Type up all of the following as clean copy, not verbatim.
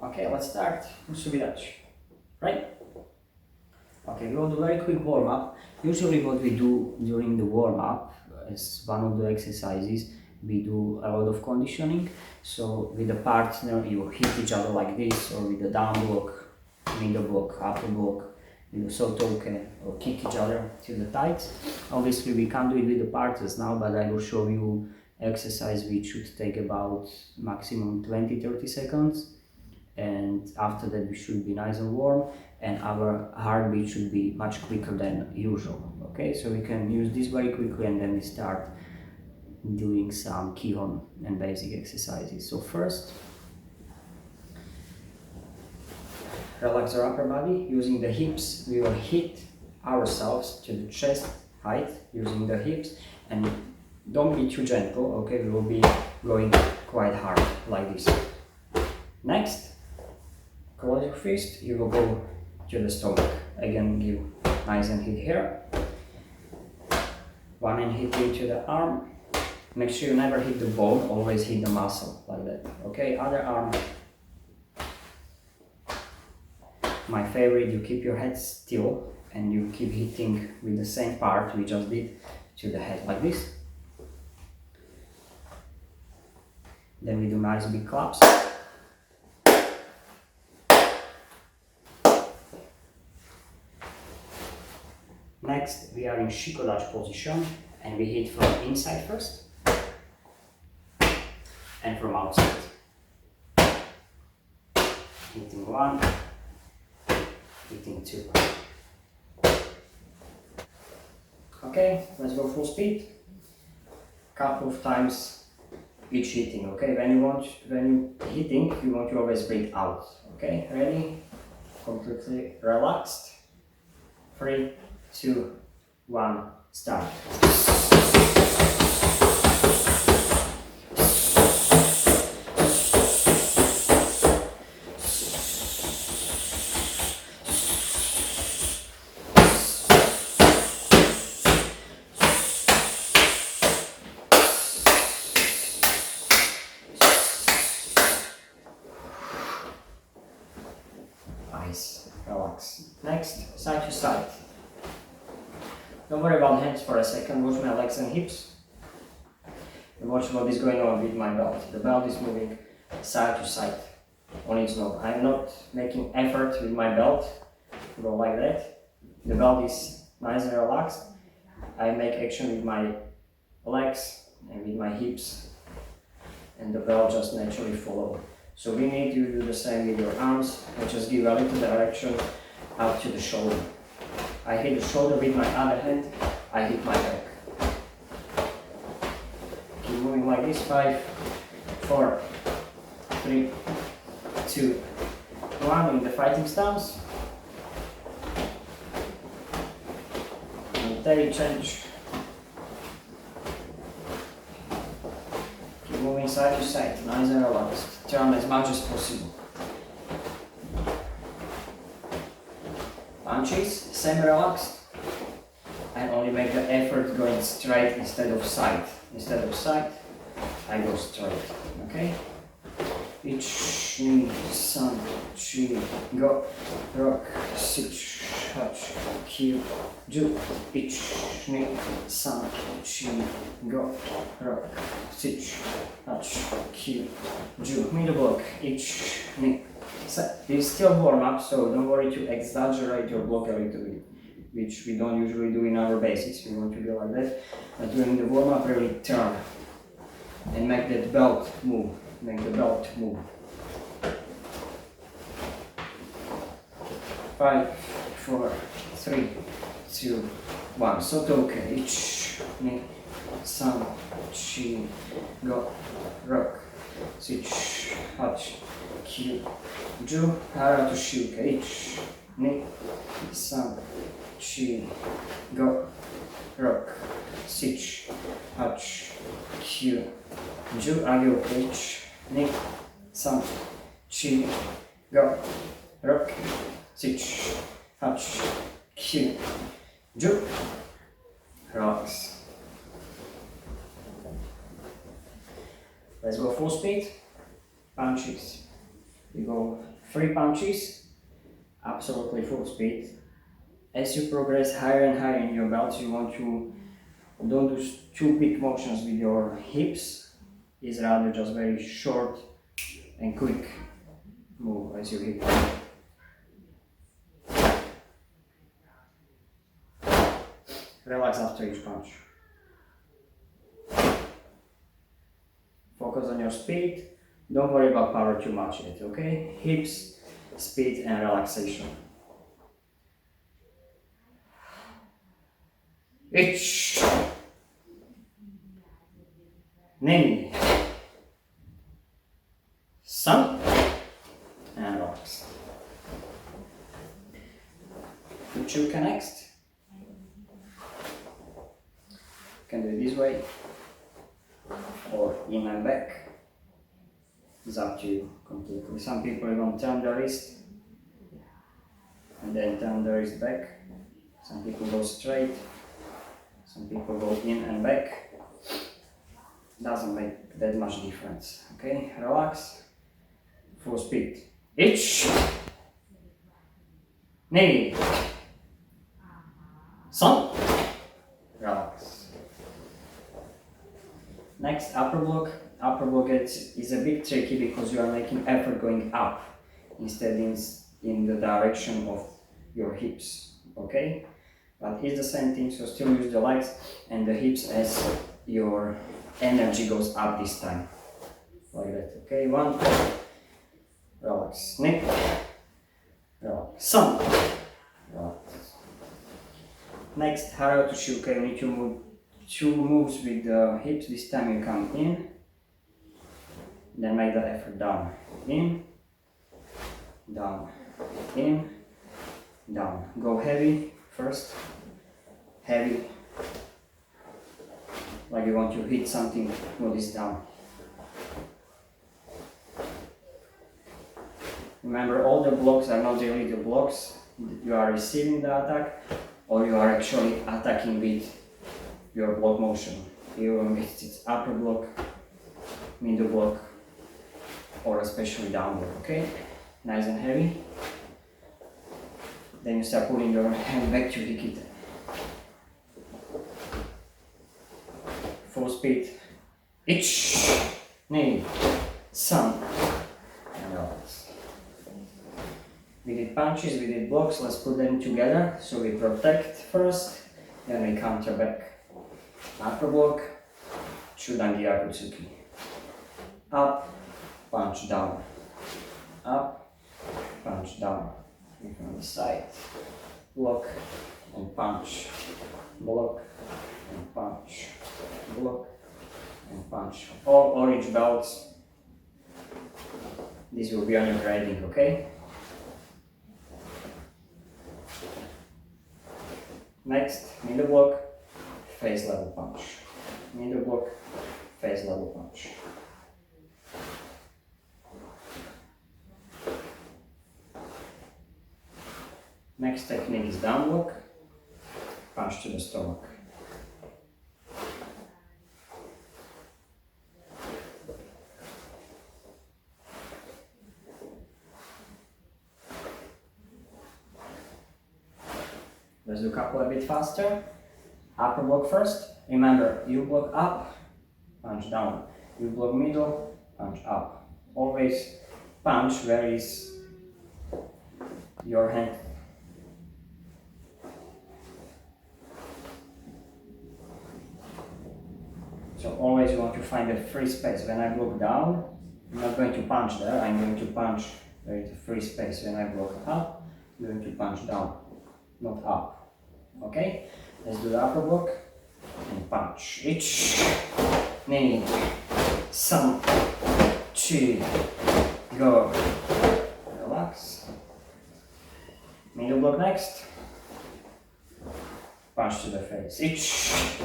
Okay, let's start. Usually, right? Okay, we will do a very quick warm up. Usually, what we do during the warm up is one of the exercises. We do a lot of conditioning. So, with a partner, you hit each other like this, or with a down block, middle block, upper block, you sotoke or kick each other to the tights. Obviously, we can't do it with the partners now, but I will show you exercise which should take about maximum 20-30 seconds. And after that we should be nice and warm, and our heartbeat should be much quicker than usual. Okay, so we can use this very quickly, and then we start doing some kihon and basic exercises. So first, relax our upper body. Using the hips, we will hit ourselves to the chest height using the hips, and don't be too gentle. Okay, we will be going quite hard like this. Next, close your fist, you will go to the stomach. Again, give nice and hit here. One and hit into the arm. Make sure you never hit the bone, always hit the muscle like that. Okay, other arm. My favorite, you keep your head still and you keep hitting with the same part we just did to the head like this. Then we do nice big claps. Next, we are in shikodachi position, and we hit from inside first and from outside. Hitting one, hitting two. Okay, let's go full speed. Couple of times each hitting. Okay, when you hitting, you want to always breathe out. Okay, ready? Completely relaxed. 3, 2, 1, start. Nice, relax. Next, side to side. Don't worry about hands for a second, watch my legs and hips. And watch what is going on with my belt. The belt is moving side to side on its own. I'm not making effort with my belt to go like that. The belt is nice and relaxed. I make action with my legs and with my hips, and the belt just naturally follows. So we need to do the same with your arms, and just give a little direction out to the shoulder. I hit the shoulder with my other hand, I hit my back. Keep moving like this, 5, 4, 3, 2, 1 in the fighting stance. Military change. Keep moving side to side, nice and relaxed. Turn as much as possible. Punches, semi-relaxed, and only make the effort going straight instead of side. Instead of side, I go straight. Okay? Ich, ni, san, chi, go, rock, sich, hach, kyu, ju. Ich, ni, san, chi, go, rock, sich, hach, kyu, ju. Middle block. Ich, ni. It's still warm up, so don't worry to exaggerate your block a little bit, which we don't usually do in our basics. We want to do like that, but during the warm up, really turn and make that belt move. Make the belt move. 5, 4, 3, 2, 1. Sotoke. Ich, ni, san, chi, go, rock, sich, hach, kyu, ju, hara to shuka. Ich, ni, san, chi, go, rock, sich, hach, kyu, ju, agyo. Ich, ni, san, chi, go, rock, sich, hach, kyu, ju. Relax. Let's go full speed. Punches. You go 3 punches, absolutely full speed. As you progress higher and higher in your belts, you want to don't do too big motions with your hips. It's rather just very short and quick move as you hit. Relax after each punch. Focus on your speed. Don't worry about power too much yet, okay? Hips, speed and relaxation. Ich. Knee. Sun. And relax. Uchuka next. You can do it this way or in and back. It's up to you completely. Some people even turn the wrist and then turn the wrist back. Some people go straight. Some people go in and back. Doesn't make that much difference. Okay, relax. Full speed. Ich. Knee. Sun. Relax. Next, upper block. Upper block is a bit tricky because you are making effort going up instead in the direction of your hips. Okay, but it's the same thing. So still use the legs and the hips as your energy goes up this time, like that. Okay, 1. Relax. Neck. Relax. Sun. Relax. Next, Hara to Shuka. You need to move 2 moves with the hips. This time you come in, then make the effort down. In, down, in, down. Go heavy first. Heavy. Like you want to hit something, pull this down. Remember, all the blocks are not really the blocks. You are receiving the attack, or you are actually attacking with your block motion. Even if it's upper block, middle block, or especially down block, okay? Nice and heavy. Then you start pulling your hand back to kick it. Full speed. Ich. Knee. Sun. And relax. We did punches, we did blocks. Let's put them together. So we protect first, then we counter back. Upper block. Chudangi Akutsuki. Up. Punch down. Up. Punch down. From the side. Block and punch. Block and punch. Block and punch. All orange belts. This will be on your grading, okay? Next, middle block, face level punch. Middle block, face level punch. Next technique is down block, punch to the stomach. Let's do a couple a bit faster. Upper block first. Remember, you block up, punch down. You block middle, punch up. Always punch where is your hand. So always you want to find a free space. When I block down, I'm not going to punch there. I'm going to punch where is a free space. When I block up, I'm going to punch down, not up. Okay, let's do the upper block and punch. Ich, knee, sun, two, go. Relax. Middle block next. Punch to the face. Ich,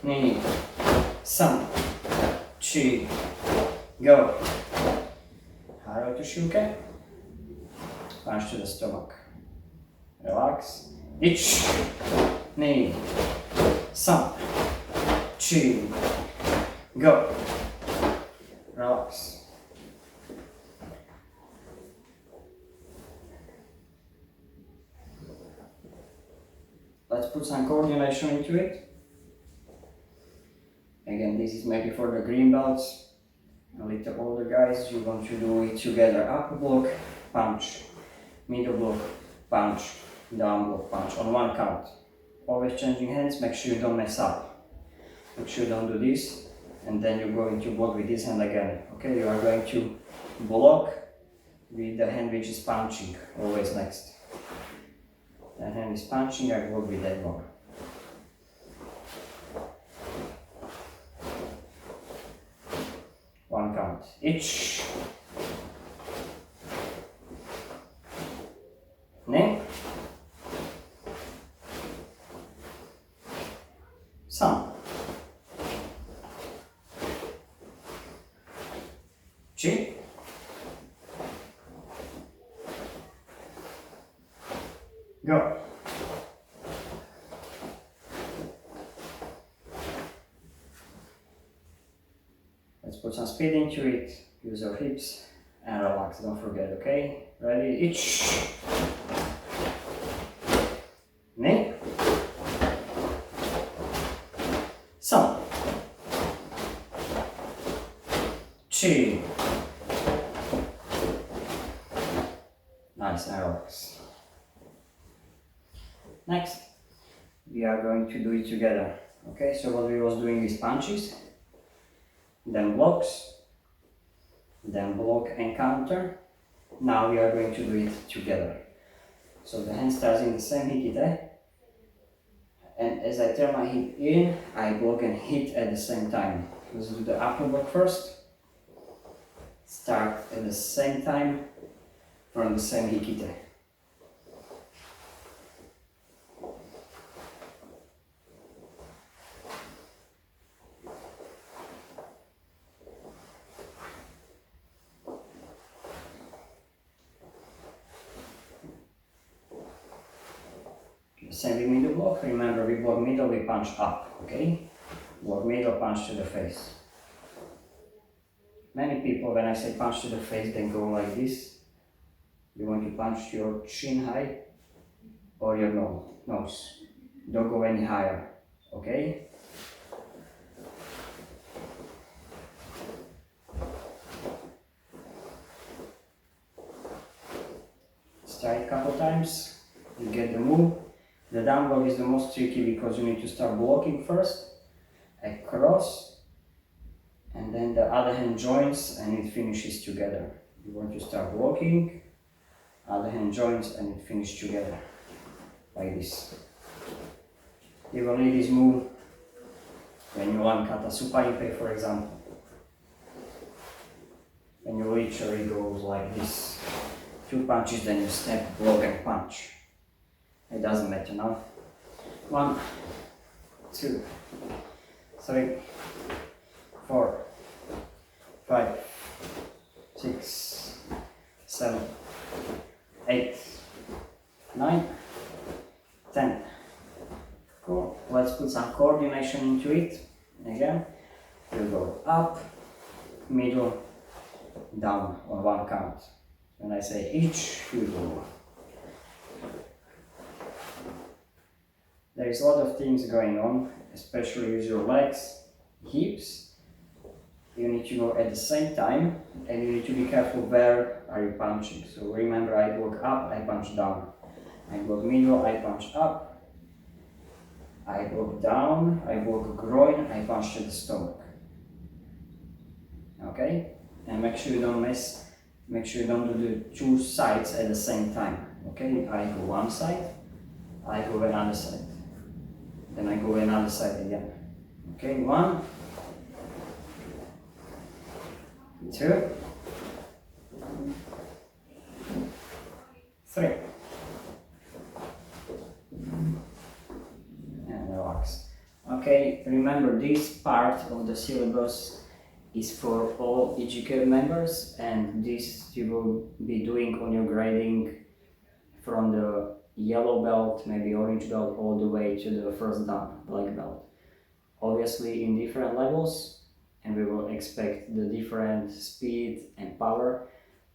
knee, sun, two, go. Haro to shuke. Punch to the stomach. Relax. Ich, knee, sun, two, go. Relax. let's put some coordination into it. Again, this is maybe for the green belts. A little older guys, you want to do it together. Upper block, punch. Middle block, punch. Down block, punch. On one count. Always changing hands, make sure you don't mess up. Make sure you don't do this. And then you're going to block with this hand again. Okay, you are going to block with the hand which is punching. Always next. That hand is punching, I block with that one. One count each. Ne? Sam. Ci. Go. Let's put some speed into it. Use your hips and relax. Don't forget, okay? Ready? Each. Ne? Sam. Ci. Nice and relax. Next, we are going to do it together. Okay, so what we was doing is punches, then blocks, then block and counter. Now we are going to do it together. So the hand starts in the same hikite, and as I turn my hip in, I block and hit at the same time. Let's do the upper block first. Start at the same time from the same hikite. Same with middle block. Remember, we block middle, we punch up, okay? Block middle, punch to the face. Many people, when I say punch to the face, they go like this. You want to punch your chin high or your nose. Don't go any higher, okay? Let's try it a couple times. You get the move. The down block is the most tricky because you need to start blocking first, across, and then the other hand joins and it finishes together. You want to start blocking, other hand joins and it finishes together, like this. You will need this move when you learn kata supaipe, for example. When you literally goes like this. 2 punches, then you step, block and punch. It doesn't matter now. 1, 2, 3, 4, 5, 6, 7, 8, 9, 10. Cool. Let's put some coordination into it. Again, you go up, middle, down on one count. When I say each, you go. There is a lot of things going on, especially with your legs, hips. You need to go at the same time, and you need to be careful where are you punching. So remember, I block up, I punch down. I block middle, I punch up. I block down, I block groin, I punch to the stomach. Okay? And make sure you don't miss. Make sure you don't do the 2 sides at the same time. Okay? I go one side, I go another side. Then I go another side again. Okay, 1, 2, 3. And relax. Okay, remember this part of the syllabus is for all EGKF members, and this you will be doing on your grading from the yellow belt, maybe orange belt, all the way to the first dan, black belt. Obviously in different levels, and we will expect the different speed and power,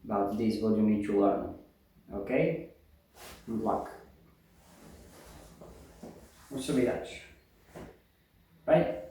but this is what you need to learn. Okay? Good luck. Usually that, right?